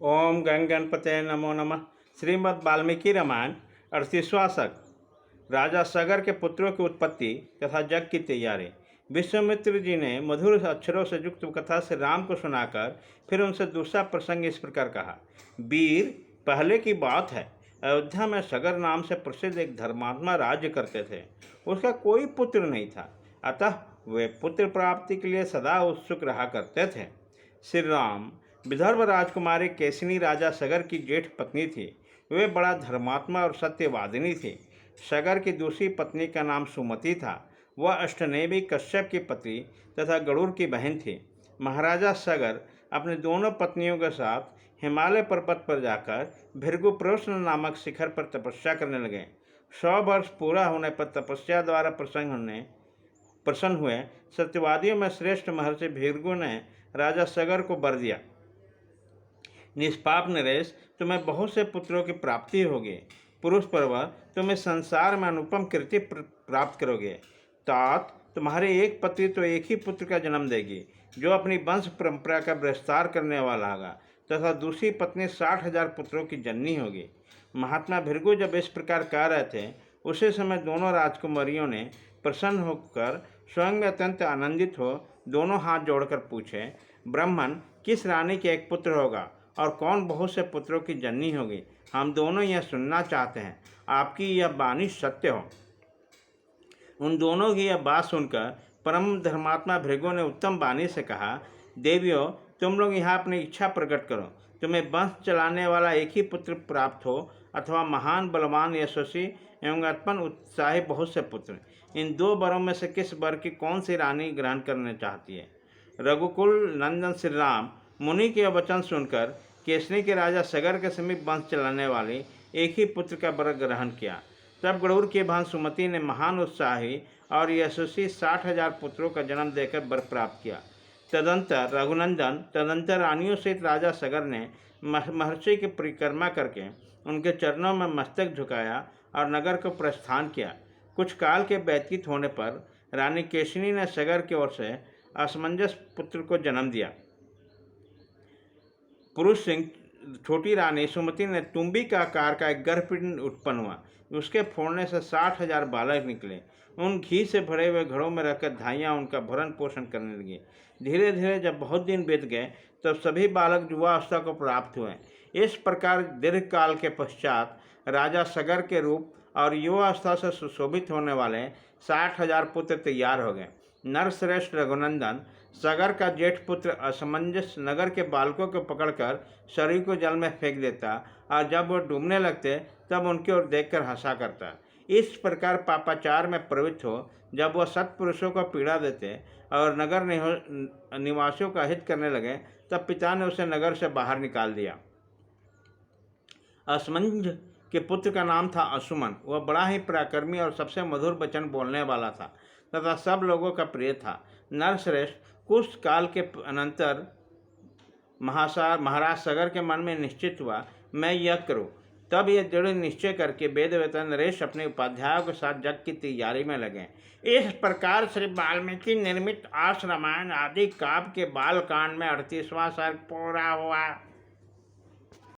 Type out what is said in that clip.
ओम गंग गणपते नमो नमः। श्रीमद् वाल्मीकि रामायण 38वां सर्ग। राजा सगर के पुत्रों की उत्पत्ति तथा जग की तैयारी। विश्वामित्र जी ने मधुर अक्षरों से युक्त कथा से राम को सुनाकर फिर उनसे दूसरा प्रसंग इस प्रकार कहा। वीर, पहले की बात है, अयोध्या में सगर नाम से प्रसिद्ध एक धर्मात्मा राज्य करते थे। उसका कोई पुत्र नहीं था, अतः वे पुत्र प्राप्ति के लिए सदा उत्सुक रहा करते थे। श्री राम विदर्भ राजकुमारी केशिनी राजा सगर की जेठ पत्नी थी। वे बड़ा धर्मात्मा और सत्यवादिनी थी। सगर की दूसरी पत्नी का नाम सुमति था। वह अष्टनेमी कश्यप की पत्नी तथा गरुड़ की बहन थी। महाराजा सगर अपने दोनों पत्नियों के साथ हिमालय पर्वत पर जाकर भृगुप्रश्न नामक शिखर पर तपस्या करने लगे। 100 वर्ष पूरा होने पर तपस्या द्वारा प्रसन्न हुए सत्यवादियों में श्रेष्ठ महर्षि भृगु ने राजा सगर को वर दिया। निष्पाप नरेश, तुम्हें बहुत से पुत्रों की प्राप्ति होगी। पुरुष पर्व, तुम्हें संसार में अनुपम कृति प्राप्त करोगे। तात, तुम्हारी एक पत्नी तो एक ही पुत्र का जन्म देगी, जो अपनी वंश परंपरा का विस्तार करने वाला होगा, तथा दूसरी पत्नी 60,000 पुत्रों की जननी होगी। महात्मा भृगु जब इस प्रकार कह रहे थे, उसी समय दोनों राजकुमारियों ने प्रसन्न होकर स्वयं में अत्यंत आनंदित हो दोनों हाथ जोड़कर पूछे, ब्राह्मण, किस रानी के एक पुत्र होगा और कौन बहुत से पुत्रों की जननी होगी? हम दोनों यह सुनना चाहते हैं। आपकी यह वाणी सत्य हो। उन दोनों की यह बात सुनकर परम धर्मात्मा भृगु ने उत्तम वाणी से कहा, देवियों, तुम लोग यहाँ अपनी इच्छा प्रकट करो। तुम्हें वंश चलाने वाला एक ही पुत्र प्राप्त हो अथवा महान बलवान यशस्वी एवं उत्पन्न उत्साही बहुत से पुत्र। इन दो वरों में से किस वर की कौन सी रानी ग्रहण करना चाहती है? रघुकुल नंदन श्री राम मुनि के वचन सुनकर केसरी के राजा सगर के समीप वंश चलाने वाले एक ही पुत्र का वर ग्रहण किया। तब गरुड़ की भान सुमति ने महान उत्साही और यशस्वी 60,000 पुत्रों का जन्म देकर वर प्राप्त किया। तदंतर रानियों सहित राजा सगर ने महर्षि की परिक्रमा करके उनके चरणों में मस्तक झुकाया और नगर को प्रस्थान किया। कुछ काल के व्यतीत होने पर रानी केशिनी ने सगर की ओर से असमंजस पुत्र को जन्म दिया। पुरुष सिंह छोटी रानी सुमति ने तुम्बी का आकार का एक गर्भपिंड उत्पन्न हुआ। उसके फोड़ने से 60,000 बालक निकले। उन घी से भरे हुए घड़ों में रखकर धाइयाँ उनका भरण पोषण करने लगी। धीरे धीरे जब बहुत दिन बीत गए तब सभी बालक युवावस्था को प्राप्त हुए। इस प्रकार दीर्घ काल के पश्चात राजा सगर के रूप और युवावस्था से सुशोभित होने वाले 60,000 पुत्र तैयार हो गए। नरश्रेष्ठ रघुनंदन सगर का जेठ पुत्र असमंजस नगर के बालकों को पकड़कर शरीर को जल में फेंक देता और जब वो डूबने लगते तब उनकी ओर देखकर हंसा करता। इस प्रकार पापाचार में प्रवृत्त हो जब वह सत्पुरुषों को पीड़ा देते और नगर निवासियों का हित करने लगे, तब पिता ने उसे नगर से बाहर निकाल दिया। असमंज के पुत्र का नाम था असुमन। वह बड़ा ही पराक्रमी और सबसे मधुर वचन बोलने वाला था तथा सब लोगों का प्रिय था। नरश्रेष्ठ, कुछ काल के अनंतर महाराज सगर के मन में निश्चित हुआ, मैं यह करूं। तब यह दृढ़ निश्चय करके वेदवेता नरेश अपने उपाध्यायों के साथ जग की तैयारी में लगे। इस प्रकार श्री वाल्मीकि निर्मित आस रामायण आदि काव्य के बाल कांड में 38वां सर्ग पूरा हुआ।